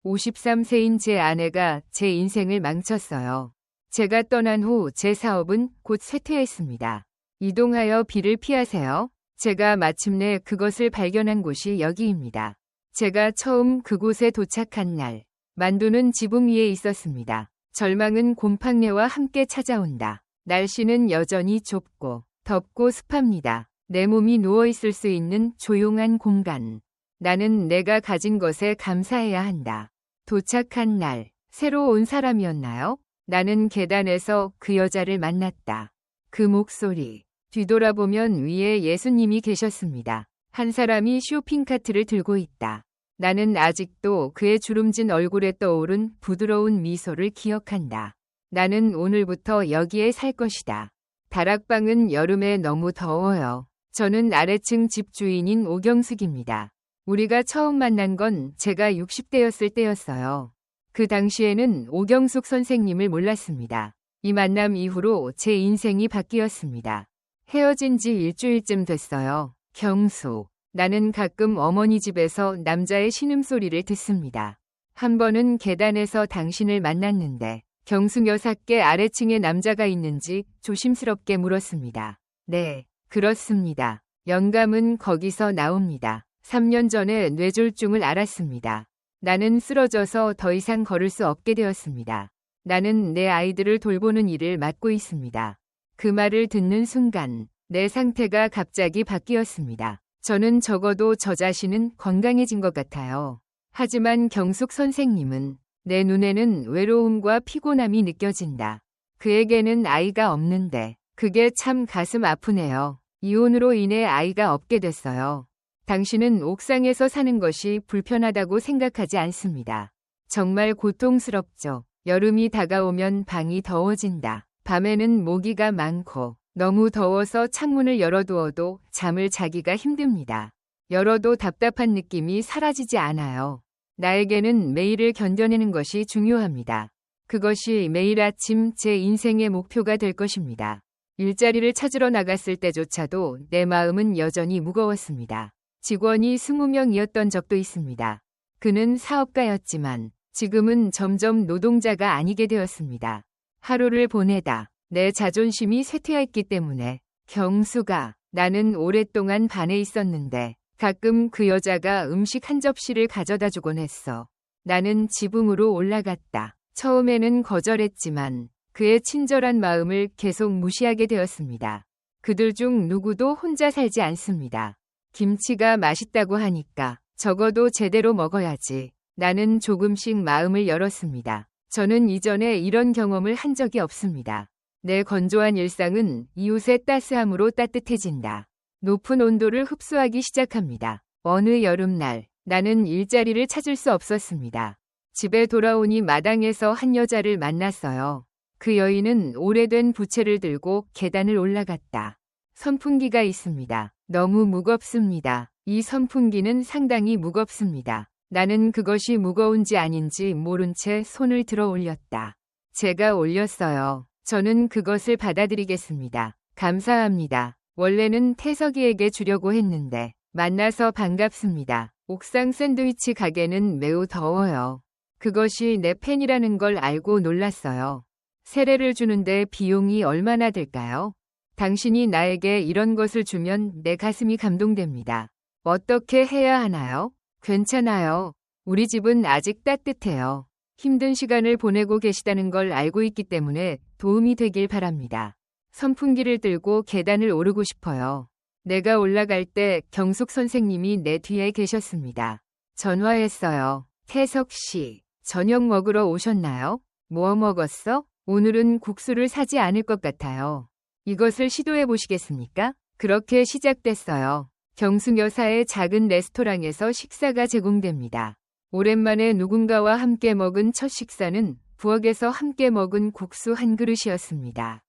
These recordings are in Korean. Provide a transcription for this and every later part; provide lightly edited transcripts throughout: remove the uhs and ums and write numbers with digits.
53세인 제 아내가 제 인생을 망쳤어요. 제가 떠난 후 제 사업은 곧 쇠퇴했습니다. 이동하여 비를 피하세요. 제가 마침내 그것을 발견한 곳이 여기입니다. 제가 처음 그곳에 도착한 날, 만두는 지붕 위에 있었습니다. 절망은 곰팡내와 함께 찾아온다. 날씨는 여전히 좁고 덥고 습합니다. 내 몸이 누워있을 수 있는 조용한 공간. 나는 내가 가진 것에 감사해야 한다. 도착한 날, 새로 온 사람이었나요? 나는 계단에서 그 여자를 만났다. 그 목소리. 뒤돌아보면 위에 예수님이 계셨습니다. 한 사람이 쇼핑카트를 들고 있다. 나는 아직도 그의 주름진 얼굴에 떠오른 부드러운 미소를 기억한다. 나는 오늘부터 여기에 살 것이다. 다락방은 여름에 너무 더워요. 저는 아래층 집주인인 오경숙입니다. 우리가 처음 만난 건 제가 60대였을 때였어요. 그 당시에는 오경숙 선생님을 몰랐습니다. 이 만남 이후로 제 인생이 바뀌었습니다. 헤어진 지 일주일쯤 됐어요. 경수. 나는 가끔 어머니 집에서 남자의 신음소리를 듣습니다. 한 번은 계단에서 당신을 만났는데 경숙 여사께 아래층에 남자가 있는지 조심스럽게 물었습니다. 네, 그렇습니다. 영감은 거기서 나옵니다. 3년 전에 뇌졸중을 앓았습니다. 나는 쓰러져서 더 이상 걸을 수 없게 되었습니다. 나는 내 아이들을 돌보는 일을 맡고 있습니다. 그 말을 듣는 순간 내 상태가 갑자기 바뀌었습니다. 저는 적어도 저 자신은 건강해진 것 같아요. 하지만 경숙 선생님은 내 눈에는 외로움과 피곤함이 느껴진다. 그에게는 아이가 없는데 그게 참 가슴 아프네요. 이혼으로 인해 아이가 없게 됐어요. 당신은 옥상에서 사는 것이 불편하다고 생각하지 않습니다. 정말 고통스럽죠. 여름이 다가오면 방이 더워진다. 밤에는 모기가 많고 너무 더워서 창문을 열어두어도 잠을 자기가 힘듭니다. 열어도 답답한 느낌이 사라지지 않아요. 나에게는 매일을 견뎌내는 것이 중요합니다. 그것이 매일 아침 제 인생의 목표가 될 것입니다. 일자리를 찾으러 나갔을 때조차도 내 마음은 여전히 무거웠습니다. 직원이 20명이었던 적도 있습니다. 그는 사업가였지만 지금은 점점 노동자가 아니게 되었습니다. 하루를 보내다 내 자존심이 쇠퇴했기 때문에 경수가 나는 오랫동안 반해 있었는데 가끔 그 여자가 음식 한 접시를 가져다 주곤 했어. 나는 지붕으로 올라갔다. 처음에는 거절했지만 그의 친절한 마음을 계속 무시하게 되었습니다. 그들 중 누구도 혼자 살지 않습니다. 김치가 맛있다고 하니까 적어도 제대로 먹어야지. 나는 조금씩 마음을 열었습니다. 저는 이전에 이런 경험을 한 적이 없습니다. 내 건조한 일상은 이웃의 따스함으로 따뜻해진다. 높은 온도를 흡수하기 시작합니다. 어느 여름날 나는 일자리를 찾을 수 없었습니다. 집에 돌아오니 마당에서 한 여자를 만났어요. 그 여인은 오래된 부채를 들고 계단을 올라갔다. 선풍기가 있습니다. 너무 무겁습니다. 이 선풍기는 상당히 무겁습니다. 나는 그것이 무거운지 아닌지 모른 채 손을 들어 올렸다. 제가 올렸어요. 저는 그것을 받아들이겠습니다. 감사합니다. 원래는 태석이에게 주려고 했는데 만나서 반갑습니다. 옥상 샌드위치 가게는 매우 더워요. 그것이 내 팬이라는 걸 알고 놀랐어요. 세례를 주는데 비용이 얼마나 들까요? 당신이 나에게 이런 것을 주면 내 가슴이 감동됩니다. 어떻게 해야 하나요? 괜찮아요. 우리 집은 아직 따뜻해요. 힘든 시간을 보내고 계시다는 걸 알고 있기 때문에 도움이 되길 바랍니다. 선풍기를 들고 계단을 오르고 싶어요. 내가 올라갈 때 경숙 선생님이 내 뒤에 계셨습니다. 전화했어요. 태석 씨, 저녁 먹으러 오셨나요? 뭐 먹었어? 오늘은 국수를 사지 않을 것 같아요. 이것을 시도해 보시겠습니까? 그렇게 시작됐어요. 경숙 여사의 작은 레스토랑에서 식사가 제공됩니다. 오랜만에 누군가와 함께 먹은 첫 식사는 부엌에서 함께 먹은 국수 한 그릇이었습니다.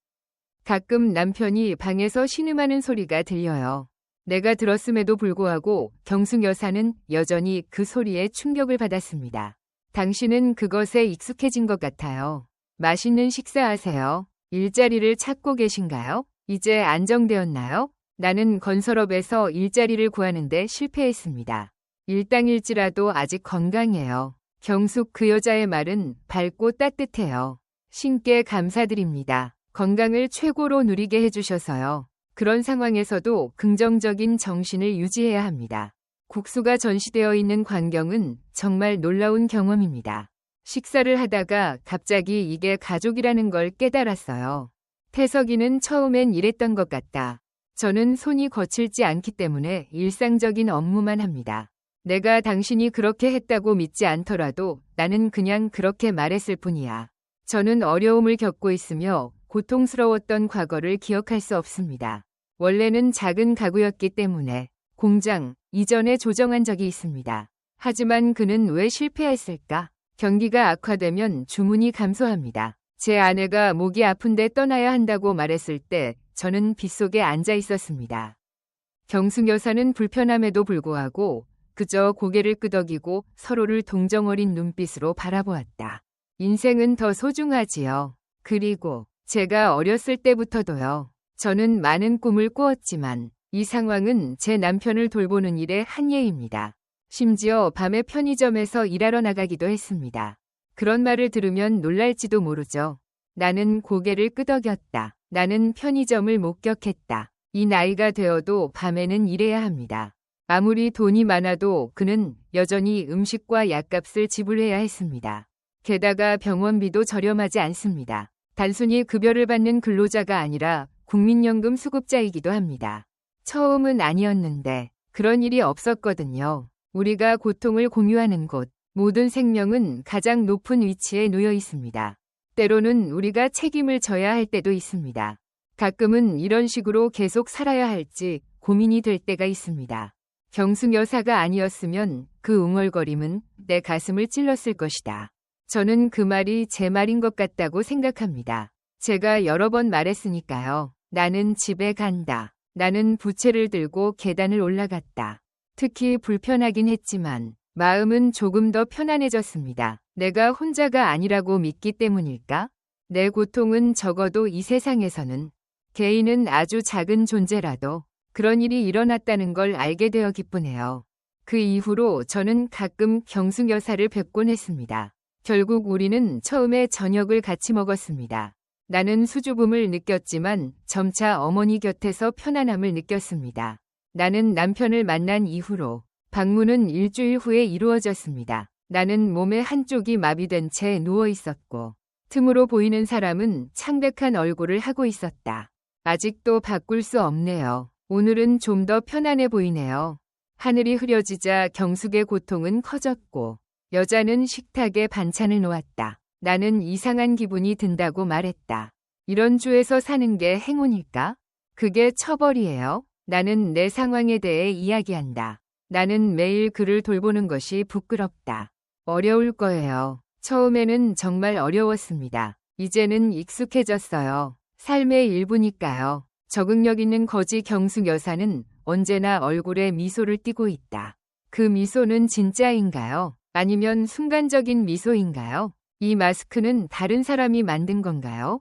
가끔 남편이 방에서 신음하는 소리가 들려요. 내가 들었음에도 불구하고 경숙 여사는 여전히 그 소리에 충격을 받았습니다. 당신은 그것에 익숙해진 것 같아요. 맛있는 식사하세요. 일자리를 찾고 계신가요? 이제 안정되었나요? 나는 건설업에서 일자리를 구하는데 실패했습니다. 일당일지라도 아직 건강해요. 경숙 그 여자의 말은 밝고 따뜻해요. 신께 감사드립니다. 건강을 최고로 누리게 해주셔서요. 그런 상황에서도 긍정적인 정신을 유지해야 합니다. 국수가 전시되어 있는 광경은 정말 놀라운 경험입니다. 식사를 하다가 갑자기 이게 가족이라는 걸 깨달았어요. 태석이는 처음엔 이랬던 것 같다. 저는 손이 거칠지 않기 때문에 일상적인 업무만 합니다. 내가 당신이 그렇게 했다고 믿지 않더라도 나는 그냥 그렇게 말했을 뿐이야. 저는 어려움을 겪고 있으며 고통스러웠던 과거를 기억할 수 없습니다. 원래는 작은 가구였기 때문에 공장 이전에 조정한 적이 있습니다. 하지만 그는 왜 실패했을까? 경기가 악화되면 주문이 감소합니다. 제 아내가 목이 아픈데 떠나야 한다고 말했을 때 저는 빗속에 앉아 있었습니다. 경숙 여사는 불편함에도 불구하고 그저 고개를 끄덕이고 서로를 동정 어린 눈빛으로 바라보았다. 인생은 더 소중하지요. 그리고 제가 어렸을 때부터도요. 저는 많은 꿈을 꾸었지만 이 상황은 제 남편을 돌보는 일의 한 예입니다. 심지어 밤에 편의점에서 일하러 나가기도 했습니다. 그런 말을 들으면 놀랄지도 모르죠. 나는 고개를 끄덕였다. 나는 편의점을 목격했다. 이 나이가 되어도 밤에는 일해야 합니다. 아무리 돈이 많아도 그는 여전히 음식과 약값을 지불해야 했습니다. 게다가 병원비도 저렴하지 않습니다. 단순히 급여를 받는 근로자가 아니라 국민연금 수급자이기도 합니다. 처음은 아니었는데 그런 일이 없었거든요. 우리가 고통을 공유하는 곳, 모든 생명은 가장 높은 위치에 놓여 있습니다. 때로는 우리가 책임을 져야 할 때도 있습니다. 가끔은 이런 식으로 계속 살아야 할지 고민이 될 때가 있습니다. 경숙 여사가 아니었으면 그 웅얼거림은 내 가슴을 찔렀을 것이다. 저는 그 말이 제 말인 것 같다고 생각합니다. 제가 여러 번 말했으니까요. 나는 집에 간다. 나는 부채를 들고 계단을 올라갔다. 특히 불편하긴 했지만 마음은 조금 더 편안해졌습니다. 내가 혼자가 아니라고 믿기 때문일까? 내 고통은 적어도 이 세상에서는 개인은 아주 작은 존재라도 그런 일이 일어났다는 걸 알게 되어 기쁘네요. 그 이후로 저는 가끔 경숙 여사를 뵙곤 했습니다. 결국 우리는 처음에 저녁을 같이 먹었습니다. 나는 수줍음을 느꼈지만 점차 어머니 곁에서 편안함을 느꼈습니다. 나는 남편을 만난 이후로 방문은 일주일 후에 이루어졌습니다. 나는 몸의 한쪽이 마비된 채 누워 있었고 틈으로 보이는 사람은 창백한 얼굴을 하고 있었다. 아직도 바꿀 수 없네요. 오늘은 좀 더 편안해 보이네요. 하늘이 흐려지자 경숙의 고통은 커졌고 여자는 식탁에 반찬을 놓았다. 나는 이상한 기분이 든다고 말했다. 이런 주에서 사는 게 행운일까? 그게 처벌이에요. 나는 내 상황에 대해 이야기한다. 나는 매일 그를 돌보는 것이 부끄럽다. 어려울 거예요. 처음에는 정말 어려웠습니다. 이제는 익숙해졌어요. 삶의 일부니까요. 적응력 있는 거지 경숙 여사는 언제나 얼굴에 미소를 띠고 있다. 그 미소는 진짜인가요? 아니면 순간적인 미소인가요? 이 마스크는 다른 사람이 만든 건가요?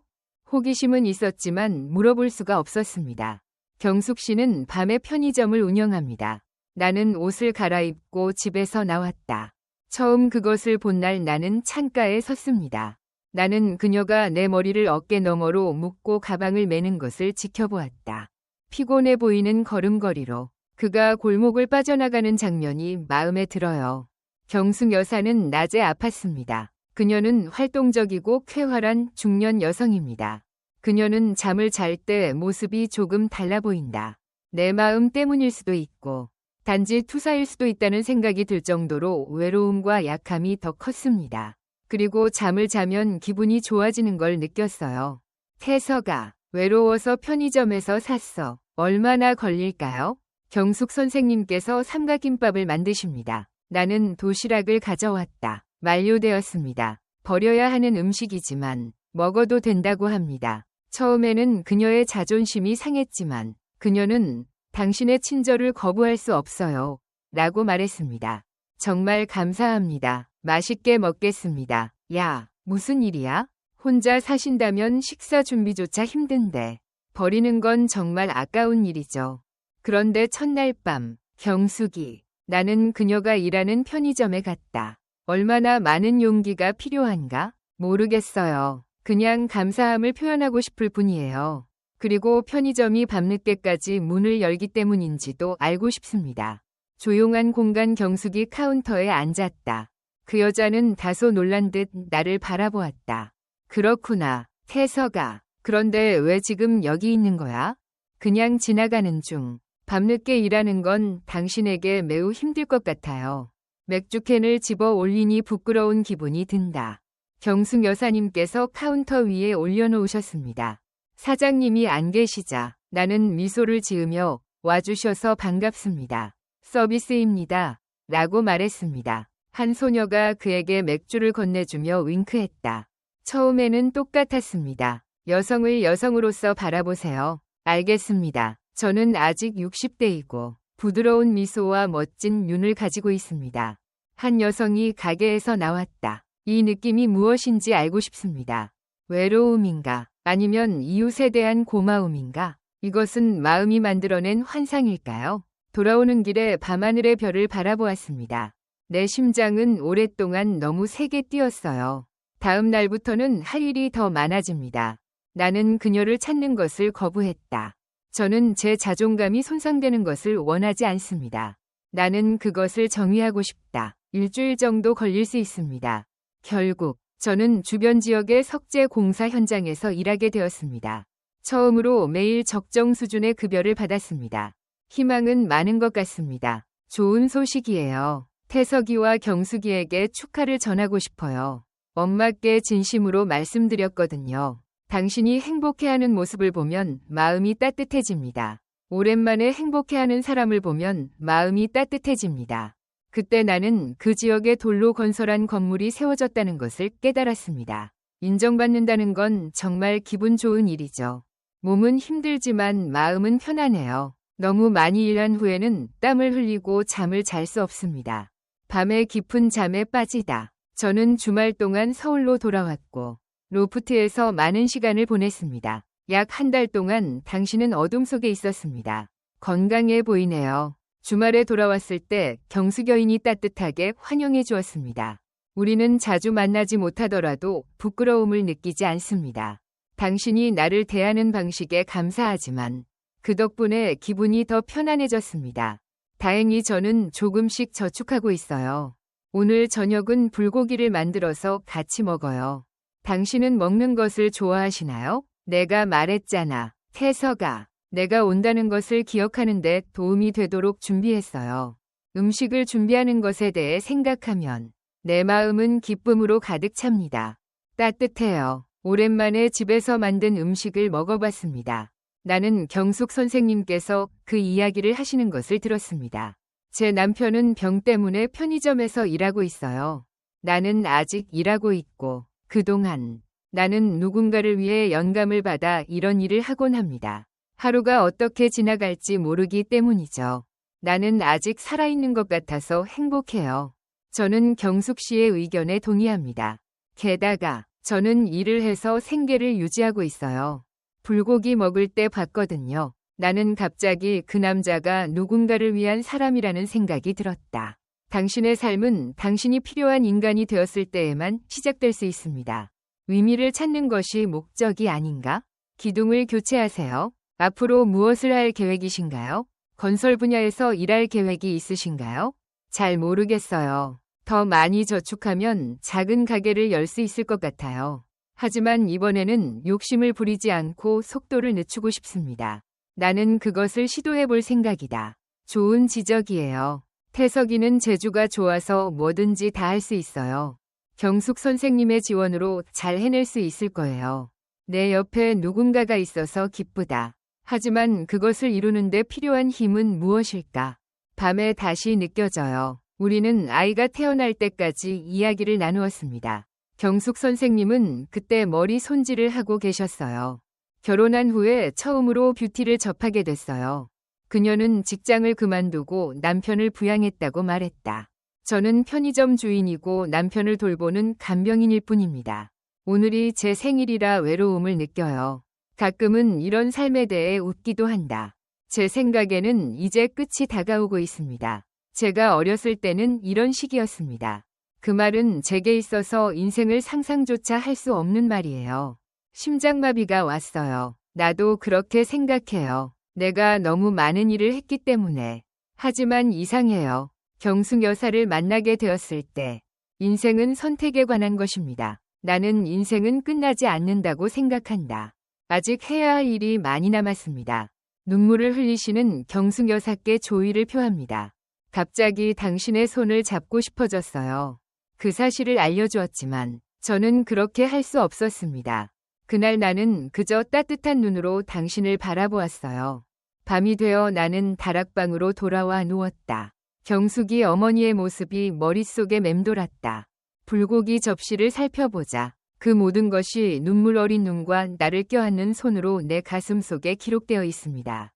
호기심은 있었지만 물어볼 수가 없었습니다. 경숙 씨는 밤에 편의점을 운영합니다. 나는 옷을 갈아입고 집에서 나왔다. 처음 그것을 본 날 나는 창가에 섰습니다. 나는 그녀가 내 머리를 어깨 너머로 묶고 가방을 매는 것을 지켜보았다. 피곤해 보이는 걸음걸이로 그가 골목을 빠져나가는 장면이 마음에 들어요. 경숙 여사는 낮에 아팠습니다. 그녀는 활동적이고 쾌활한 중년 여성입니다. 그녀는 잠을 잘 때 모습이 조금 달라 보인다. 내 마음 때문일 수도 있고 단지 투사일 수도 있다는 생각이 들 정도로 외로움과 약함이 더 컸습니다. 그리고 잠을 자면 기분이 좋아지는 걸 느꼈어요. 태서가 외로워서 편의점에서 샀어. 얼마나 걸릴까요? 경숙 선생님께서 삼각김밥을 만드십니다. 나는 도시락을 가져왔다. 만료되었습니다. 버려야 하는 음식이지만 먹어도 된다고 합니다. 처음에는 그녀의 자존심이 상했지만 그녀는 당신의 친절을 거부할 수 없어요. 라고 말했습니다. 정말 감사합니다. 맛있게 먹겠습니다. 야, 무슨 일이야? 혼자 사신다면 식사 준비조차 힘든데 버리는 건 정말 아까운 일이죠. 그런데 첫날 밤 경숙이 나는 그녀가 일하는 편의점에 갔다. 얼마나 많은 용기가 필요한가? 모르겠어요. 그냥 감사함을 표현하고 싶을 뿐이에요. 그리고 편의점이 밤늦게까지 문을 열기 때문인지도 알고 싶습니다. 조용한 공간 경숙이 카운터에 앉았다. 그 여자는 다소 놀란 듯 나를 바라보았다. 그렇구나. 태서가. 그런데 왜 지금 여기 있는 거야? 그냥 지나가는 중. 밤늦게 일하는 건 당신에게 매우 힘들 것 같아요. 맥주캔을 집어 올리니 부끄러운 기분이 든다. 경숙 여사님께서 카운터 위에 올려놓으셨습니다. 사장님이 안 계시자 나는 미소를 지으며 와주셔서 반갑습니다. 서비스입니다. 라고 말했습니다. 한 소녀가 그에게 맥주를 건네주며 윙크했다. 처음에는 똑같았습니다. 여성을 여성으로서 바라보세요. 알겠습니다. 저는 아직 60대이고 부드러운 미소와 멋진 눈을 가지고 있습니다. 한 여성이 가게에서 나왔다. 이 느낌이 무엇인지 알고 싶습니다. 외로움인가? 아니면 이웃에 대한 고마움인가? 이것은 마음이 만들어낸 환상일까요? 돌아오는 길에 밤하늘의 별을 바라보았습니다. 내 심장은 오랫동안 너무 세게 뛰었어요. 다음 날부터는 할 일이 더 많아집니다. 나는 그녀를 찾는 것을 거부했다. 저는 제 자존감이 손상되는 것을 원하지 않습니다. 나는 그것을 정의하고 싶다. 일주일 정도 걸릴 수 있습니다. 결국 저는 주변 지역의 석재 공사 현장에서 일하게 되었습니다. 처음으로 매일 적정 수준의 급여를 받았습니다. 희망은 많은 것 같습니다. 좋은 소식이에요. 태석이와 경숙이에게 축하를 전하고 싶어요. 엄마께 진심으로 말씀드렸거든요. 당신이 행복해하는 모습을 보면 마음이 따뜻해집니다. 오랜만에 행복해하는 사람을 보면 마음이 따뜻해집니다. 그때 나는 그 지역에 돌로 건설한 건물이 세워졌다는 것을 깨달았습니다. 인정받는다는 건 정말 기분 좋은 일이죠. 몸은 힘들지만 마음은 편안해요. 너무 많이 일한 후에는 땀을 흘리고 잠을 잘 수 없습니다. 밤에 깊은 잠에 빠지다. 저는 주말 동안 서울로 돌아왔고 로프트에서 많은 시간을 보냈습니다. 약 한 달 동안 당신은 어둠 속에 있었습니다. 건강해 보이네요. 주말에 돌아왔을 때 경숙 여인이 따뜻하게 환영해 주었습니다. 우리는 자주 만나지 못하더라도 부끄러움을 느끼지 않습니다. 당신이 나를 대하는 방식에 감사하지만 그 덕분에 기분이 더 편안해졌습니다. 다행히 저는 조금씩 저축하고 있어요. 오늘 저녁은 불고기를 만들어서 같이 먹어요. 당신은 먹는 것을 좋아하시나요? 내가 말했잖아. 태서가. 내가 온다는 것을 기억하는데 도움이 되도록 준비했어요. 음식을 준비하는 것에 대해 생각하면 내 마음은 기쁨으로 가득 찹니다. 따뜻해요. 오랜만에 집에서 만든 음식을 먹어봤습니다. 나는 경숙 선생님께서 그 이야기를 하시는 것을 들었습니다. 제 남편은 병 때문에 편의점에서 일하고 있어요. 나는 아직 일하고 있고 그동안 나는 누군가를 위해 영감을 받아 이런 일을 하곤 합니다. 하루가 어떻게 지나갈지 모르기 때문이죠. 나는 아직 살아있는 것 같아서 행복해요. 저는 경숙 씨의 의견에 동의합니다. 게다가 저는 일을 해서 생계를 유지하고 있어요. 불고기 먹을 때 봤거든요. 나는 갑자기 그 남자가 누군가를 위한 사람이라는 생각이 들었다. 당신의 삶은 당신이 필요한 인간이 되었을 때에만 시작될 수 있습니다. 의미를 찾는 것이 목적이 아닌가? 기둥을 교체하세요. 앞으로 무엇을 할 계획이신가요? 건설 분야에서 일할 계획이 있으신가요? 잘 모르겠어요. 더 많이 저축하면 작은 가게를 열 수 있을 것 같아요. 하지만 이번에는 욕심을 부리지 않고 속도를 늦추고 싶습니다. 나는 그것을 시도해 볼 생각이다. 좋은 지적이에요. 태석이는 재주가 좋아서 뭐든지 다 할 수 있어요. 경숙 선생님의 지원으로 잘 해낼 수 있을 거예요. 내 옆에 누군가가 있어서 기쁘다. 하지만 그것을 이루는데 필요한 힘은 무엇일까? 밤에 다시 느껴져요. 우리는 아이가 태어날 때까지 이야기를 나누었습니다. 경숙 선생님은 그때 머리 손질을 하고 계셨어요. 결혼한 후에 처음으로 뷰티를 접하게 됐어요. 그녀는 직장을 그만두고 남편을 부양했다고 말했다. 저는 편의점 주인이고 남편을 돌보는 간병인일 뿐입니다. 오늘이 제 생일이라 외로움을 느껴요. 가끔은 이런 삶에 대해 웃기도 한다. 제 생각에는 이제 끝이 다가오고 있습니다. 제가 어렸을 때는 이런 시기였습니다. 그 말은 제게 있어서 인생을 상상조차 할 수 없는 말이에요. 심장마비가 왔어요. 나도 그렇게 생각해요. 내가 너무 많은 일을 했기 때문에. 하지만 이상해요. 경숙 여사를 만나게 되었을 때 인생은 선택에 관한 것입니다. 나는 인생은 끝나지 않는다고 생각한다. 아직 해야 할 일이 많이 남았습니다. 눈물을 흘리시는 경숙 여사께 조의를 표합니다. 갑자기 당신의 손을 잡고 싶어졌어요. 그 사실을 알려주었지만 저는 그렇게 할 수 없었습니다. 그날 나는 그저 따뜻한 눈으로 당신을 바라보았어요. 밤이 되어 나는 다락방으로 돌아와 누웠다. 경숙이 어머니의 모습이 머릿속에 맴돌았다. 불고기 접시를 살펴보자. 그 모든 것이 눈물 어린 눈과 나를 껴안는 손으로 내 가슴 속에 기록되어 있습니다.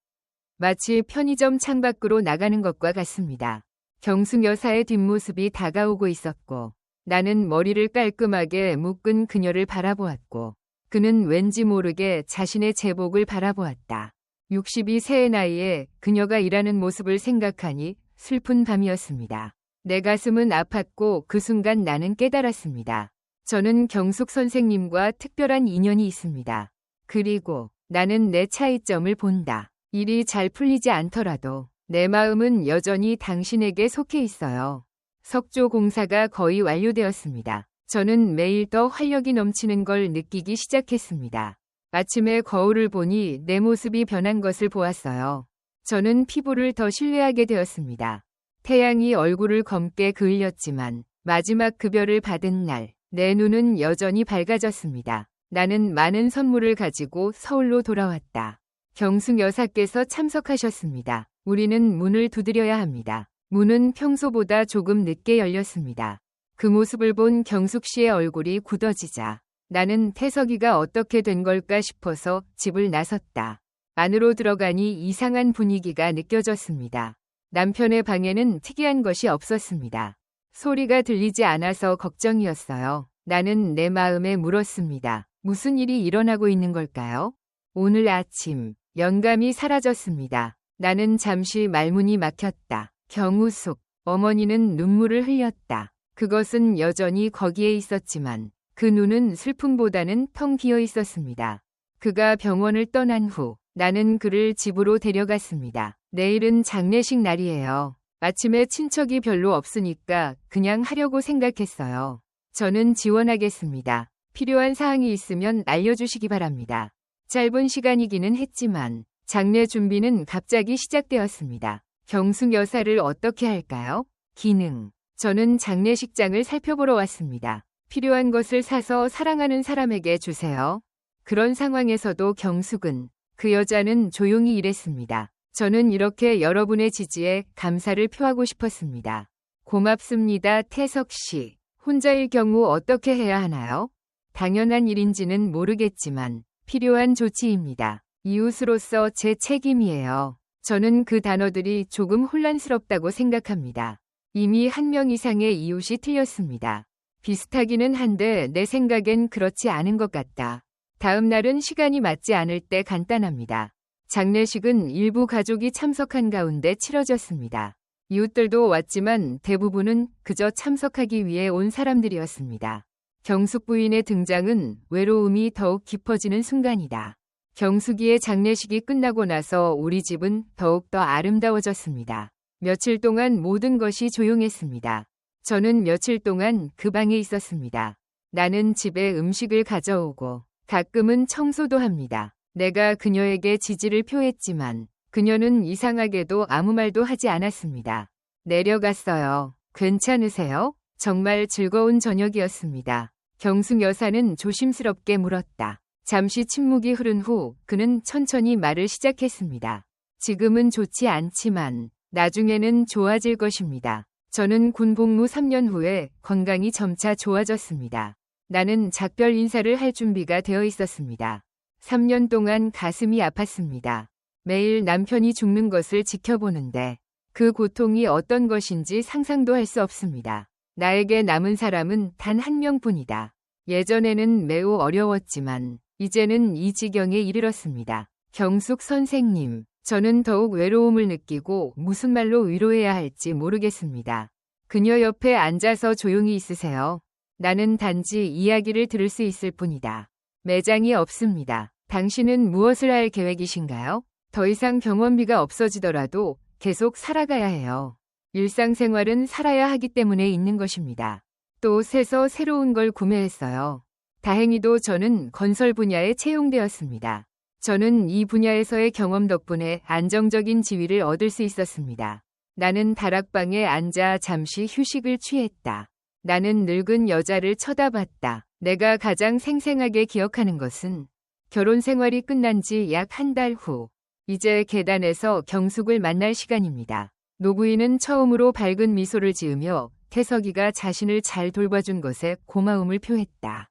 마치 편의점 창밖으로 나가는 것과 같습니다. 경숙 여사의 뒷모습이 다가오고 있었고 나는 머리를 깔끔하게 묶은 그녀를 바라보았고 그는 왠지 모르게 자신의 제복을 바라보았다. 62세의 나이에 그녀가 일하는 모습을 생각하니 슬픈 밤이었습니다. 내 가슴은 아팠고 그 순간 나는 깨달았습니다. 저는 경숙 선생님과 특별한 인연이 있습니다. 그리고 나는 내 차이점을 본다. 일이 잘 풀리지 않더라도 내 마음은 여전히 당신에게 속해 있어요. 석조 공사가 거의 완료되었습니다. 저는 매일 더 활력이 넘치는 걸 느끼기 시작했습니다. 아침에 거울을 보니 내 모습이 변한 것을 보았어요. 저는 피부를 더 신뢰하게 되었습니다. 태양이 얼굴을 검게 그을렸지만 마지막 급여를 받은 날, 내 눈은 여전히 밝아졌습니다. 나는 많은 선물을 가지고 서울로 돌아왔다. 경숙 여사께서 참석하셨습니다. 우리는 문을 두드려야 합니다. 문은 평소보다 조금 늦게 열렸습니다. 그 모습을 본 경숙 씨의 얼굴이 굳어지자 나는 태석이가 어떻게 된 걸까 싶어서 집을 나섰다. 안으로 들어가니 이상한 분위기가 느껴졌습니다. 남편의 방에는 특이한 것이 없었습니다. 소리가 들리지 않아서 걱정이었어요. 나는 내 마음에 물었습니다. 무슨 일이 일어나고 있는 걸까요? 오늘 아침 영감이 사라졌습니다. 나는 잠시 말문이 막혔다. 경우숙, 어머니는 눈물을 흘렸다. 그것은 여전히 거기에 있었지만 그 눈은 슬픔보다는 텅 비어 있었습니다. 그가 병원을 떠난 후 나는 그를 집으로 데려갔습니다. 내일은 장례식 날이에요. 아침에 친척이 별로 없으니까 그냥 하려고 생각했어요. 저는 지원하겠습니다. 필요한 사항이 있으면 알려주시기 바랍니다. 짧은 시간이기는 했지만 장례 준비는 갑자기 시작되었습니다. 경숙 여사를 어떻게 할까요? 기능. 저는 장례식장을 살펴보러 왔습니다. 필요한 것을 사서 사랑하는 사람에게 주세요. 그런 상황에서도 경숙은, 그 여자는 조용히 일했습니다. 저는 이렇게 여러분의 지지에 감사를 표하고 싶었습니다. 고맙습니다, 태석 씨. 혼자일 경우 어떻게 해야 하나요? 당연한 일인지는 모르겠지만 필요한 조치입니다. 이웃으로서 제 책임이에요. 저는 그 단어들이 조금 혼란스럽다고 생각합니다. 이미 한 명 이상의 이웃이 틀렸습니다. 비슷하기는 한데 내 생각엔 그렇지 않은 것 같다. 다음 날은 시간이 맞지 않을 때 간단합니다. 장례식은 일부 가족이 참석한 가운데 치러졌습니다. 이웃들도 왔지만 대부분은 그저 참석하기 위해 온 사람들이었습니다. 경숙 부인의 등장은 외로움이 더욱 깊어지는 순간이다. 경숙이의 장례식이 끝나고 나서 우리 집은 더욱더 아름다워졌습니다. 며칠 동안 모든 것이 조용했습니다. 저는 며칠 동안 그 방에 있었습니다. 나는 집에 음식을 가져오고 가끔은 청소도 합니다. 내가 그녀에게 지지를 표했지만 그녀는 이상하게도 아무 말도 하지 않았습니다. 내려갔어요. 괜찮으세요? 정말 즐거운 저녁이었습니다. 경숙 여사는 조심스럽게 물었다. 잠시 침묵이 흐른 후 그는 천천히 말을 시작했습니다. 지금은 좋지 않지만 나중에는 좋아질 것입니다. 저는 군 복무 3년 후에 건강이 점차 좋아졌습니다. 나는 작별 인사를 할 준비가 되어 있었습니다. 3년 동안 가슴이 아팠습니다. 매일 남편이 죽는 것을 지켜보는데 그 고통이 어떤 것인지 상상도 할 수 없습니다. 나에게 남은 사람은 단 한 명뿐이다. 예전에는 매우 어려웠지만 이제는 이 지경에 이르렀습니다. 경숙 선생님, 저는 더욱 외로움을 느끼고 무슨 말로 위로해야 할지 모르겠습니다. 그녀 옆에 앉아서 조용히 있으세요. 나는 단지 이야기를 들을 수 있을 뿐이다. 매장이 없습니다. 당신은 무엇을 할 계획이신가요? 더 이상 병원비가 없어지더라도 계속 살아가야 해요. 일상생활은 살아야 하기 때문에 있는 것입니다. 또 새서 새로운 걸 구매했어요. 다행히도 저는 건설 분야에 채용되었습니다. 저는 이 분야에서의 경험 덕분에 안정적인 지위를 얻을 수 있었습니다. 나는 다락방에 앉아 잠시 휴식을 취했다. 나는 늙은 여자를 쳐다봤다. 내가 가장 생생하게 기억하는 것은 결혼 생활이 끝난 지 약 한 달 후, 이제 계단에서 경숙을 만날 시간입니다. 노부인은 처음으로 밝은 미소를 지으며 태석이가 자신을 잘 돌봐준 것에 고마움을 표했다.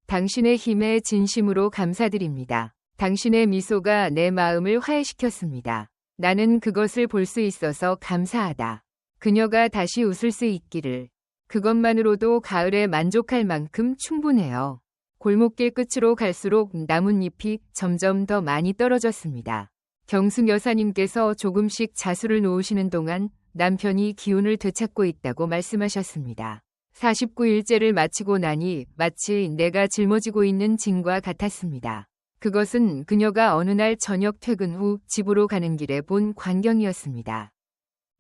당신의 힘에 진심으로 감사드립니다. 당신의 미소가 내 마음을 화해시켰습니다. 나는 그것을 볼 수 있어서 감사하다. 그녀가 다시 웃을 수 있기를. 그것만으로도 가을에 만족할 만큼 충분해요. 골목길 끝으로 갈수록 나뭇잎이 점점 더 많이 떨어졌습니다. 경숙 여사님께서 조금씩 자수를 놓으시는 동안 남편이 기운을 되찾고 있다고 말씀하셨습니다. 49일째를 마치고 나니 마치 내가 짊어지고 있는 짐과 같았습니다. 그것은 그녀가 어느 날 저녁 퇴근 후 집으로 가는 길에 본 광경이었습니다.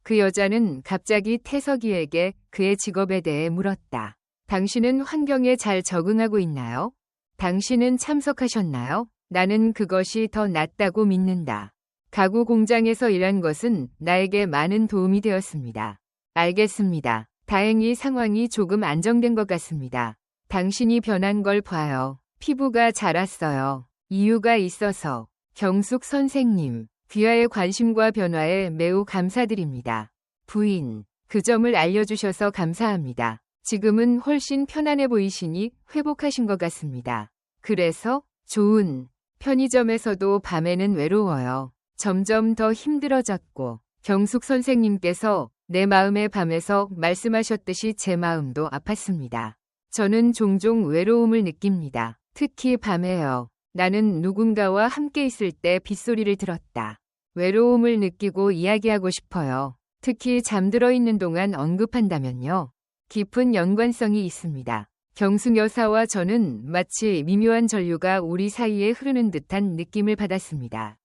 그 여자는 갑자기 태석이에게 그의 직업에 대해 물었다. 당신은 환경에 잘 적응하고 있나요? 당신은 참석하셨나요? 나는 그것이 더 낫다고 믿는다. 가구 공장에서 일한 것은 나에게 많은 도움이 되었습니다. 알겠습니다. 다행히 상황이 조금 안정된 것 같습니다. 당신이 변한 걸 봐요. 피부가 자랐어요. 이유가 있어서. 경숙 선생님, 귀하의 관심과 변화에 매우 감사드립니다. 부인, 그 점을 알려주셔서 감사합니다. 지금은 훨씬 편안해 보이시니 회복하신 것 같습니다. 그래서 좋은. 편의점에서도 밤에는 외로워요. 점점 더 힘들어졌고 경숙 선생님께서 내 마음의 밤에서 말씀하셨듯이 제 마음도 아팠습니다. 저는 종종 외로움을 느낍니다. 특히 밤에요. 나는 누군가와 함께 있을 때 빗소리를 들었다. 외로움을 느끼고 이야기하고 싶어요. 특히 잠들어 있는 동안 언급한다면요. 깊은 연관성이 있습니다. 경숙 여사와 저는 마치 미묘한 전류가 우리 사이에 흐르는 듯한 느낌을 받았습니다.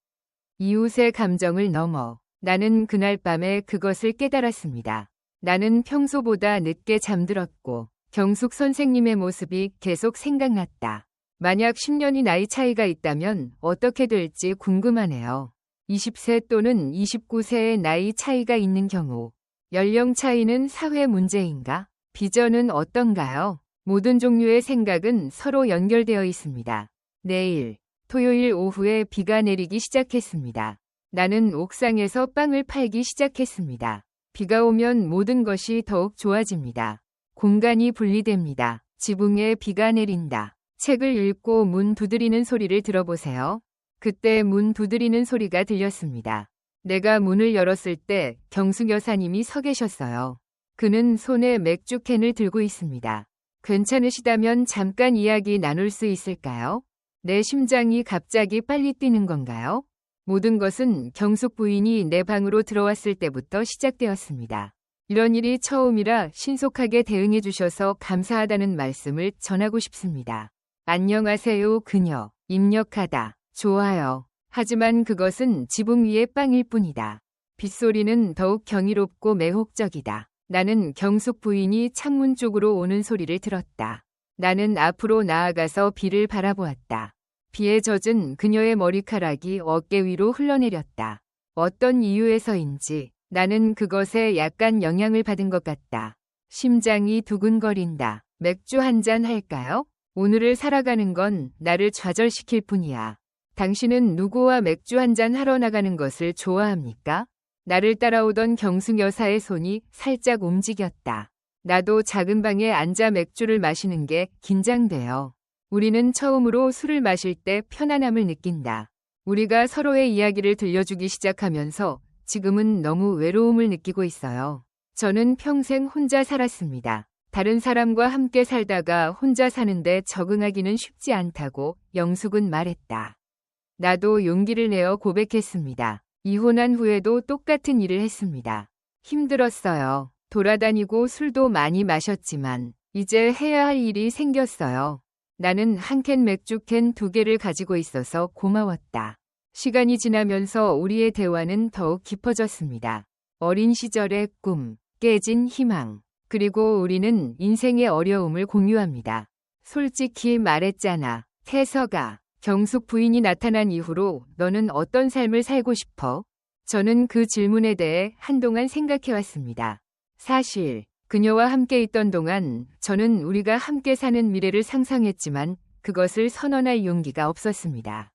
이웃의 감정을 넘어 나는 그날 밤에 그것을 깨달았습니다. 나는 평소보다 늦게 잠들었고 경숙 선생님의 모습이 계속 생각났다. 만약 10년이 나이 차이가 있다면 어떻게 될지 궁금하네요. 20세 또는 29세의 나이 차이가 있는 경우 연령 차이는 사회 문제인가? 비전은 어떤가요? 모든 종류의 생각은 서로 연결되어 있습니다. 내일, 토요일 오후에 비가 내리기 시작했습니다. 나는 옥상에서 빵을 팔기 시작했습니다. 비가 오면 모든 것이 더욱 좋아집니다. 공간이 분리됩니다. 지붕에 비가 내린다. 책을 읽고 문 두드리는 소리를 들어보세요. 그때 문 두드리는 소리가 들렸습니다. 내가 문을 열었을 때 경숙 여사님이 서 계셨어요. 그는 손에 맥주 캔을 들고 있습니다. 괜찮으시다면 잠깐 이야기 나눌 수 있을까요? 내 심장이 갑자기 빨리 뛰는 건가요? 모든 것은 경숙 부인이 내 방으로 들어왔을 때부터 시작되었습니다. 이런 일이 처음이라 신속하게 대응해 주셔서 감사하다는 말씀을 전하고 싶습니다. 안녕하세요, 그녀. 입력하다. 좋아요. 하지만 그것은 지붕 위의 빵일 뿐이다. 빗소리는 더욱 경이롭고 매혹적이다. 나는 경숙 부인이 창문 쪽으로 오는 소리를 들었다. 나는 앞으로 나아가서 비를 바라보았다. 비에 젖은 그녀의 머리카락이 어깨 위로 흘러내렸다. 어떤 이유에서인지 나는 그것에 약간 영향을 받은 것 같다. 심장이 두근거린다. 맥주 한잔 할까요? 오늘을 살아가는 건 나를 좌절시킬 뿐이야. 당신은 누구와 맥주 한잔 하러 나가는 것을 좋아합니까? 나를 따라오던 경숙 여사의 손이 살짝 움직였다. 나도 작은 방에 앉아 맥주를 마시는 게 긴장돼요. 우리는 처음으로 술을 마실 때 편안함을 느낀다. 우리가 서로의 이야기를 들려주기 시작하면서 지금은 너무 외로움을 느끼고 있어요. 저는 평생 혼자 살았습니다. 다른 사람과 함께 살다가 혼자 사는데 적응하기는 쉽지 않다고 영숙은 말했다. 나도 용기를 내어 고백했습니다. 이혼한 후에도 똑같은 일을 했습니다. 힘들었어요. 돌아다니고 술도 많이 마셨지만 이제 해야 할 일이 생겼어요. 나는 한 캔 맥주 캔 2개를 가지고 있어서 고마웠다. 시간이 지나면서 우리의 대화는 더욱 깊어졌습니다. 어린 시절의 꿈, 깨진 희망, 그리고 우리는 인생의 어려움을 공유합니다. 솔직히 말했잖아. 태서가, 경숙 부인이 나타난 이후로 너는 어떤 삶을 살고 싶어? 저는 그 질문에 대해 한동안 생각해왔습니다. 사실 그녀와 함께 있던 동안 저는 우리가 함께 사는 미래를 상상했지만 그것을 선언할 용기가 없었습니다.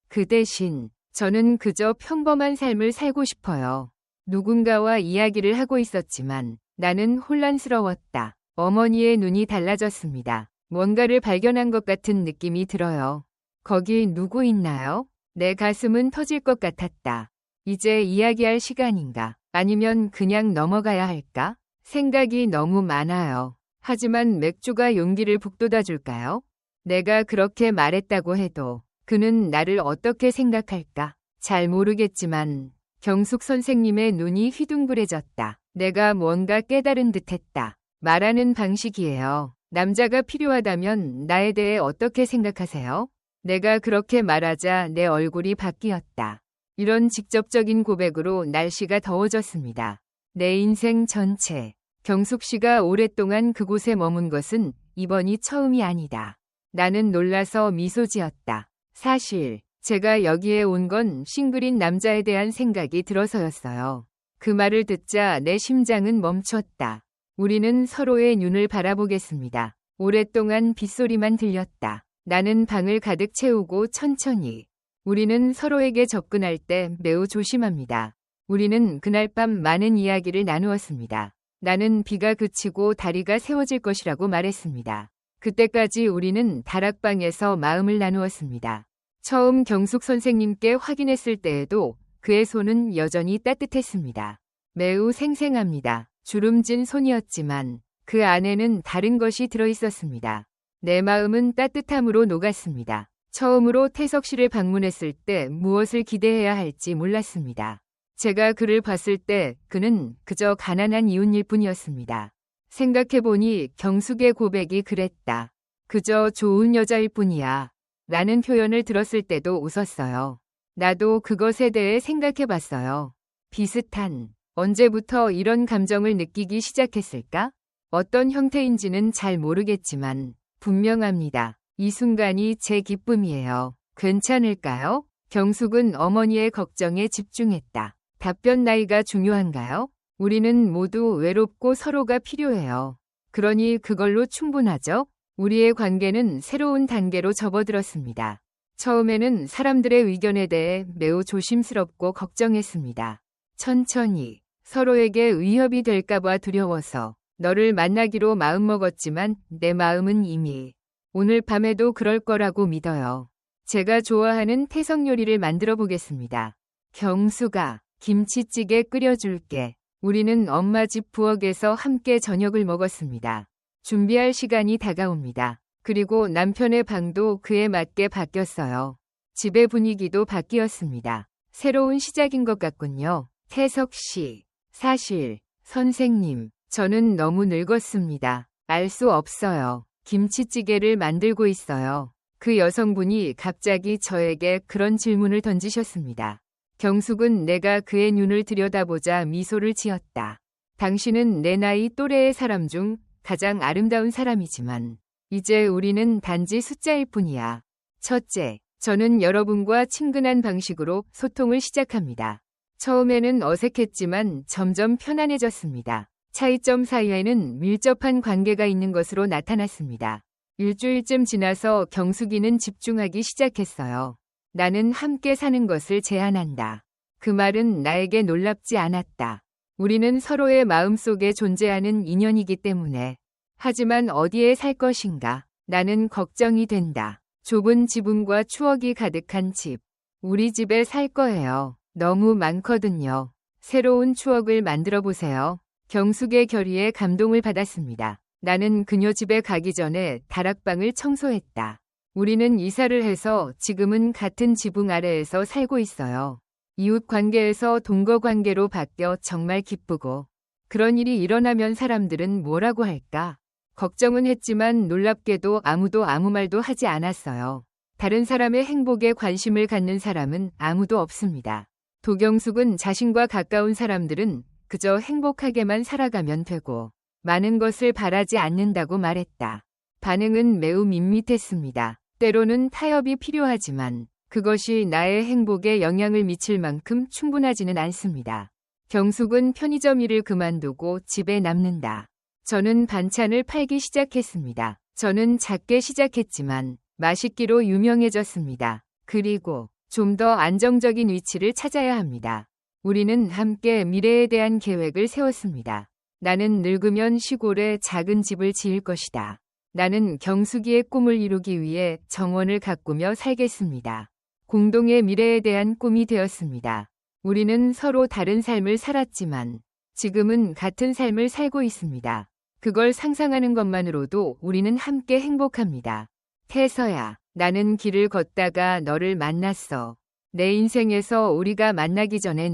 그 대신 저는 그저 평범한 삶을 살고 싶어요. 누군가와 이야기를 하고 있었지만 나는 혼란스러웠다. 어머니의 눈이 달라졌습니다. 뭔가를 발견한 것 같은 느낌이 들어요. 거기 누구 있나요? 내 가슴은 터질 것 같았다. 이제 이야기할 시간인가? 아니면 그냥 넘어가야 할까? 생각이 너무 많아요. 하지만 맥주가 용기를 북돋아 줄까요? 내가 그렇게 말했다고 해도 그는 나를 어떻게 생각할까? 잘 모르겠지만 경숙 선생님의 눈이 휘둥그레졌다. 내가 뭔가 깨달은 듯했다. 말하는 방식이에요. 남자가 필요하다면 나에 대해 어떻게 생각하세요? 내가 그렇게 말하자 내 얼굴이 바뀌었다. 이런 직접적인 고백으로 날씨가 더워졌습니다. 내 인생 전체. 경숙 씨가 오랫동안 그곳에 머문 것은 이번이 처음이 아니다. 나는 놀라서 미소 지었다. 사실 제가 여기에 온 건 싱글인 남자에 대한 생각이 들어서였어요. 그 말을 듣자 내 심장은 멈췄다. 우리는 서로의 눈을 바라보겠습니다. 오랫동안 빗소리만 들렸다. 나는 방을 가득 채우고 천천히. 우리는 서로에게 접근할 때 매우 조심합니다. 우리는 그날 밤 많은 이야기를 나누었습니다. 나는 비가 그치고 다리가 세워질 것이라고 말했습니다. 그때까지 우리는 다락방에서 마음을 나누었습니다. 처음 경숙 선생님께 확인했을 때에도 그의 손은 여전히 따뜻했습니다. 매우 생생합니다. 주름진 손이었지만 그 안에는 다른 것이 들어있었습니다. 내 마음은 따뜻함으로 녹았습니다. 처음으로 태석 씨를 방문했을 때 무엇을 기대해야 할지 몰랐습니다. 제가 그를 봤을 때 그는 그저 가난한 이웃일 뿐이었습니다. 생각해보니 경숙의 고백이 그랬다. 그저 좋은 여자일 뿐이야. 라는 표현을 들었을 때도 웃었어요. 나도 그것에 대해 생각해봤어요. 비슷한, 언제부터 이런 감정을 느끼기 시작했을까? 어떤 형태인지는 잘 모르겠지만 분명합니다. 이 순간이 제 기쁨이에요. 괜찮을까요? 경숙은 어머니의 걱정에 집중했다. 답변 나이가 중요한가요? 우리는 모두 외롭고 서로가 필요해요. 그러니 그걸로 충분하죠? 우리의 관계는 새로운 단계로 접어들었습니다. 처음에는 사람들의 의견에 대해 매우 조심스럽고 걱정했습니다. 천천히 서로에게 위협이 될까봐 두려워서 너를 만나기로 마음먹었지만 내 마음은 이미 오늘 밤에도 그럴 거라고 믿어요. 제가 좋아하는 태석 요리를 만들어 보겠습니다. 경수가 김치찌개 끓여줄게. 우리는 엄마 집 부엌에서 함께 저녁을 먹었습니다. 준비할 시간이 다가옵니다. 그리고 남편의 방도 그에 맞게 바뀌었어요. 집의 분위기도 바뀌었습니다. 새로운 시작인 것 같군요. 태석 씨. 사실, 선생님, 저는 너무 늙었습니다. 알 수 없어요. 김치찌개를 만들고 있어요. 그 여성분이 갑자기 저에게 그런 질문을 던지셨습니다. 경숙은 내가 그의 눈을 들여다보자 미소를 지었다. 당신은 내 나이 또래의 사람 중 가장 아름다운 사람이지만 이제 우리는 단지 숫자일 뿐이야. 첫째, 저는 여러분과 친근한 방식으로 소통을 시작합니다. 처음에는 어색했지만 점점 편안해졌습니다. 차이점 사이에는 밀접한 관계가 있는 것으로 나타났습니다. 일주일쯤 지나서 경숙이는 집중하기 시작했어요. 나는 함께 사는 것을 제안한다. 그 말은 나에게 놀랍지 않았다. 우리는 서로의 마음속에 존재하는 인연이기 때문에. 하지만 어디에 살 것인가? 나는 걱정이 된다. 좁은 지붕과 추억이 가득한 집. 우리 집에 살 거예요. 너무 많거든요. 새로운 추억을 만들어 보세요. 경숙의 결의에 감동을 받았습니다. 나는 그녀 집에 가기 전에 다락방을 청소했다. 우리는 이사를 해서 지금은 같은 지붕 아래에서 살고 있어요. 이웃 관계에서 동거 관계로 바뀌어 정말 기쁘고 그런 일이 일어나면 사람들은 뭐라고 할까? 걱정은 했지만 놀랍게도 아무도 아무 말도 하지 않았어요. 다른 사람의 행복에 관심을 갖는 사람은 아무도 없습니다. 도경숙은 자신과 가까운 사람들은 그저 행복하게만 살아가면 되고 많은 것을 바라지 않는다고 말했다. 반응은 매우 밋밋했습니다. 때로는 타협이 필요하지만 그것이 나의 행복에 영향을 미칠 만큼 충분하지는 않습니다. 경숙은 편의점 일을 그만두고 집에 남는다. 저는 반찬을 팔기 시작했습니다. 저는 작게 시작했지만 맛있기로 유명해졌습니다. 그리고 좀 더 안정적인 위치를 찾아야 합니다. 우리는 함께 미래에 대한 계획을 세웠습니다. 나는 늙으면 시골에 작은 집을 지을 것이다. 나는 경숙이의 꿈을 이루기 위해 정원을 가꾸며 살겠습니다. 공동의 미래에 대한 꿈이 되었습니다. 우리는 서로 다른 삶을 살았지만 지금은 같은 삶을 살고 있습니다. 그걸 상상하는 것만으로도 우리는 함께 행복합니다. 태서야, 나는 길을 걷다가 너를 만났어. 내 인생에서 우리가 만나기 전에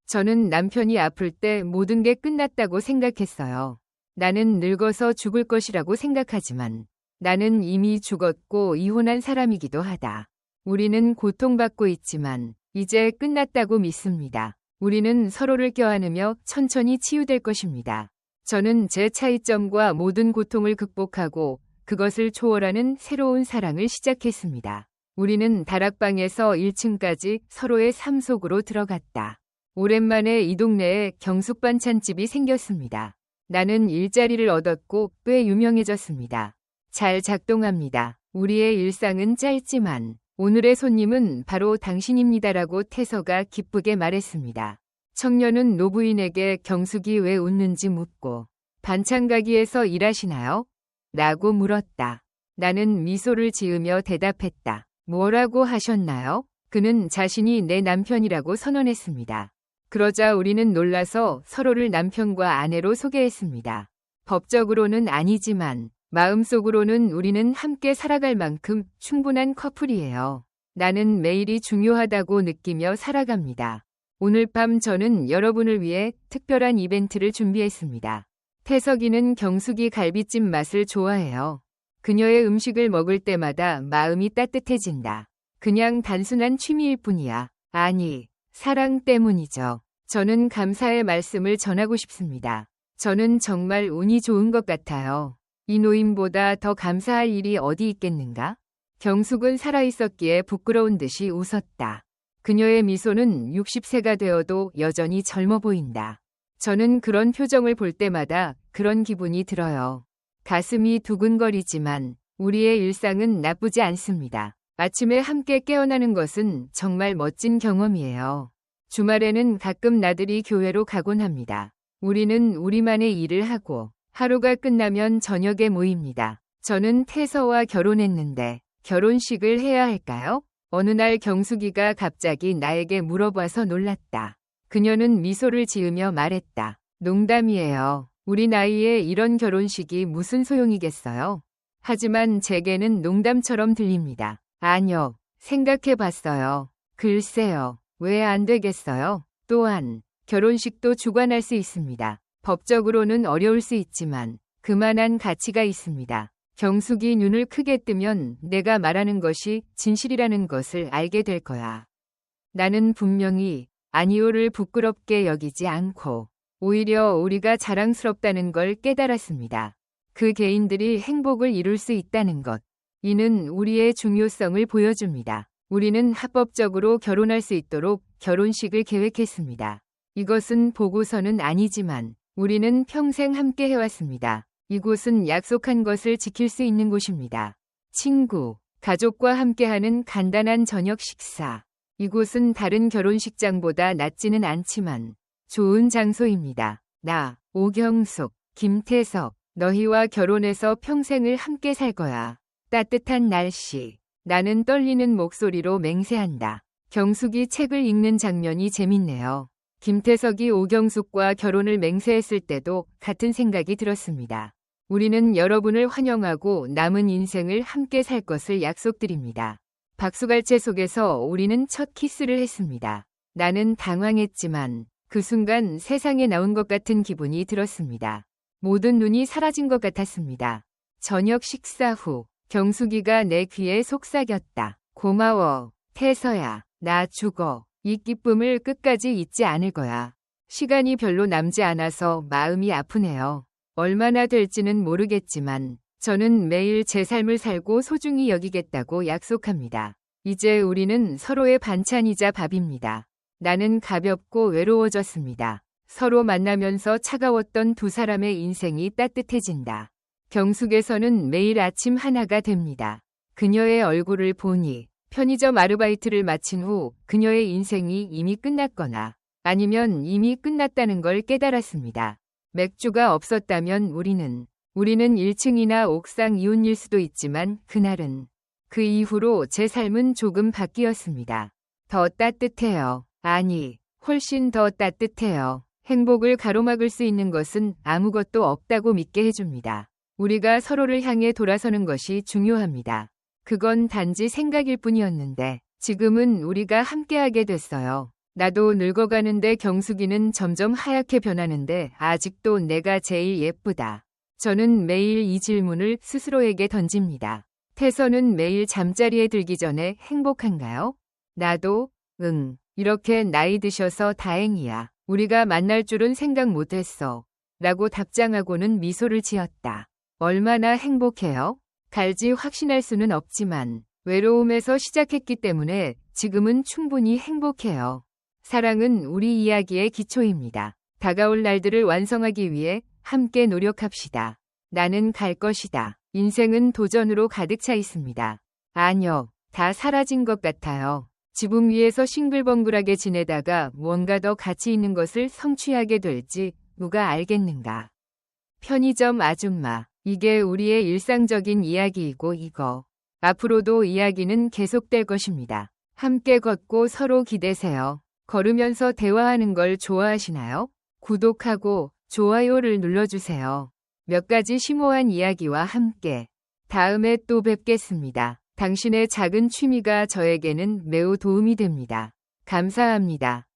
저는 남편이 아플 때 모든 게 끝났다고 생각했어요. 나는 늙어서 죽을 것이라고 생각하지만 나는 이미 죽었고 이혼한 사람이기도 하다. 우리는 고통받고 있지만 이제 끝났다고 믿습니다. 우리는 서로를 껴안으며 천천히 치유될 것입니다. 저는 제 차이점과 모든 고통을 극복하고 그것을 초월하는 새로운 사랑을 시작했습니다. 우리는 다락방에서 1층까지 서로의 삶 속으로 들어갔다. 오랜만에 이 동네에 경숙반찬집이 생겼습니다. 나는 일자리를 얻었고 꽤 유명해졌습니다. 잘 작동합니다. 우리의 일상은 짧지만 오늘의 손님은 바로 당신입니다라고 태서가 기쁘게 말했습니다. 청년은 노부인에게 경숙이 왜 웃는지 묻고 반찬 가게에서 일하시나요? 라고 물었다. 나는 미소를 지으며 대답했다. 뭐라고 하셨나요? 그는 자신이 내 남편이라고 선언했습니다. 그러자 우리는 놀라서 서로를 남편과 아내로 소개했습니다. 법적으로는 아니지만 마음속으로는 우리는 함께 살아갈 만큼 충분한 커플이에요. 나는 매일이 중요하다고 느끼며 살아갑니다. 오늘 밤 저는 여러분을 위해 특별한 이벤트를 준비했습니다. 태석이는 경숙이 갈비찜 맛을 좋아해요. 그녀의 음식을 먹을 때마다 마음이 따뜻해진다. 그냥 단순한 취미일 뿐이야. 아니, 사랑 때문이죠. 저는 감사의 말씀을 전하고 싶습니다. 저는 정말 운이 좋은 것 같아요. 이 노인보다 더 감사할 일이 어디 있겠는가? 경숙은 살아있었기에 부끄러운 듯이 웃었다. 그녀의 미소는 60세가 되어도 여전히 젊어 보인다. 저는 그런 표정을 볼 때마다 그런 기분이 들어요. 가슴이 두근거리지만 우리의 일상은 나쁘지 않습니다. 아침에 함께 깨어나는 것은 정말 멋진 경험이에요. 주말에는 가끔 나들이 교회로 가곤 합니다. 우리는 우리만의 일을 하고 하루가 끝나면 저녁에 모입니다. 저는 태서와 결혼했는데 결혼식을 해야 할까요? 어느 날 경숙이가 갑자기 나에게 물어봐서 놀랐다. 그녀는 미소를 지으며 말했다. 농담이에요. 우리 나이에 이런 결혼식이 무슨 소용이겠어요? 하지만 제게는 농담처럼 들립니다. 아니요. 생각해봤어요. 글쎄요. 왜 안 되겠어요? 또한 결혼식도 주관할 수 있습니다. 법적으로는 어려울 수 있지만 그만한 가치가 있습니다. 경숙이 눈을 크게 뜨면 내가 말하는 것이 진실이라는 것을 알게 될 거야. 나는 분명히 아니오를 부끄럽게 여기지 않고 오히려 우리가 자랑스럽다는 걸 깨달았습니다. 그 개인들이 행복을 이룰 수 있다는 것. 이는 우리의 중요성을 보여줍니다. 우리는 합법적으로 결혼할 수 있도록 결혼식을 계획했습니다. 이것은 보고서는 아니지만 우리는 평생 함께 해왔습니다. 이곳은 약속한 것을 지킬 수 있는 곳입니다. 친구, 가족과 함께하는 간단한 저녁 식사. 이곳은 다른 결혼식장보다 낫지는 않지만 좋은 장소입니다. 나, 오경숙, 김태석, 너희와 결혼해서 평생을 함께 살 거야. 따뜻한 날씨. 나는 떨리는 목소리로 맹세한다. 경숙이 책을 읽는 장면이 재밌네요. 김태석이 오경숙과 결혼을 맹세했을 때도 같은 생각이 들었습니다. 우리는 여러분을 환영하고 남은 인생을 함께 살 것을 약속드립니다. 박수갈채 속에서 우리는 첫 키스를 했습니다. 나는 당황했지만 그 순간 세상에 나온 것 같은 기분이 들었습니다. 모든 눈이 사라진 것 같았습니다. 저녁 식사 후 경숙이가 내 귀에 속삭였다. 고마워, 태서야. 나 죽어. 이 기쁨을 끝까지 잊지 않을 거야. 시간이 별로 남지 않아서 마음이 아프네요. 얼마나 될지는 모르겠지만 저는 매일 제 삶을 살고 소중히 여기겠다고 약속합니다. 이제 우리는 서로의 반찬이자 밥입니다. 나는 가볍고 외로워졌습니다. 서로 만나면서 차가웠던 두 사람의 인생이 따뜻해진다. 경숙에서는 매일 아침 하나가 됩니다. 그녀의 얼굴을 보니 편의점 아르바이트를 마친 후 그녀의 인생이 이미 끝났거나 아니면 이미 끝났다는 걸 깨달았습니다. 맥주가 없었다면 우리는 1층이나 옥상 이웃일 수도 있지만 그날은 그 이후로 제 삶은 조금 바뀌었습니다. 더 따뜻해요. 아니, 훨씬 더 따뜻해요. 행복을 가로막을 수 있는 것은 아무것도 없다고 믿게 해줍니다. 우리가 서로를 향해 돌아서는 것이 중요합니다. 그건 단지 생각일 뿐이었는데 지금은 우리가 함께하게 됐어요. 나도 늙어가는데 경숙이는 점점 하얗게 변하는데 아직도 내가 제일 예쁘다. 저는 매일 이 질문을 스스로에게 던집니다. 태서는 매일 잠자리에 들기 전에 행복한가요? 나도, 응. 이렇게 나이 드셔서 다행이야. 우리가 만날 줄은 생각 못했어. 라고 답장하고는 미소를 지었다. 얼마나 행복해요? 갈지 확신할 수는 없지만 외로움에서 시작했기 때문에 지금은 충분히 행복해요. 사랑은 우리 이야기의 기초입니다. 다가올 날들을 완성하기 위해 함께 노력합시다. 나는 갈 것이다. 인생은 도전으로 가득 차 있습니다. 아니요, 다 사라진 것 같아요. 지붕 위에서 싱글벙글하게 지내다가 뭔가 더 가치 있는 것을 성취하게 될지 누가 알겠는가. 편의점 아줌마. 이게 우리의 일상적인 이야기이고 이거. 앞으로도 이야기는 계속될 것입니다. 함께 걷고 서로 기대세요. 걸으면서 대화하는 걸 좋아하시나요? 구독하고 좋아요를 눌러주세요. 몇 가지 심오한 이야기와 함께 다음에 또 뵙겠습니다. 당신의 작은 취미가 저에게는 매우 도움이 됩니다. 감사합니다.